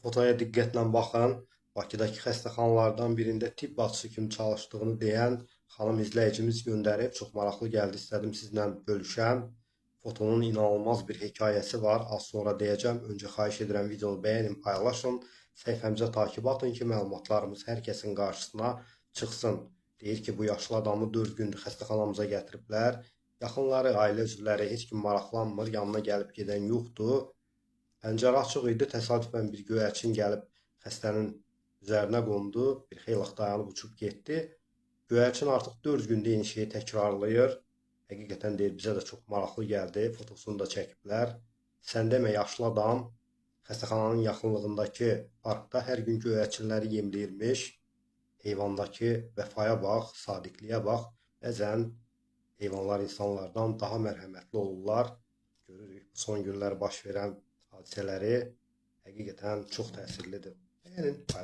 Fotoya diqqətlə baxın. Bakıdakı xəstəxanalardan birində tibb bacısı kimi çalışdığını deyən xanım izləyicimiz göndərib. Çox maraqlı gəldi. İstədim sizlə bölüşəm. Fotonun inanılmaz bir hekayəsi var. Az sonra deyəcəm. Öncə xahiş edirəm videonu bəyənin, paylaşın. Səhifəmizə takib atın ki, məlumatlarımız hər kəsin qarşısına çıxsın. Deyir ki, bu yaşlı adamı 4 gündür xəstəxanamıza gətiriblər. Yaxınları, ailə üzvləri heç kim maraqlanmır. Yanına gəlib gedən yoxdur. Pəncərə açıq idi. Təsadüfən bir göyərçin gəlib xəstənin üzərinə qondu. Bir xeyli dayanıb uçub getdi. Göyərçin artıq 4 gündə eyni şeyi təkrarlayır. Həqiqətən deyir, bizə də çox maraqlı gəldi. Fotosunu da çəkiblər. Sən demə, yaşlı adam xəstəxananın yaxınlığındakı parkda hər gün göyərçinləri yemləyirmiş. Heyvandakı vəfaya bax, sadiqliyə bax. Bəzən heyvanlar insanlardan daha mərhəmətli olurlar. Görürük, son günlər baş verən hadisələri həqiqətən çox təsirlidir. Bəyənin, paylaşın.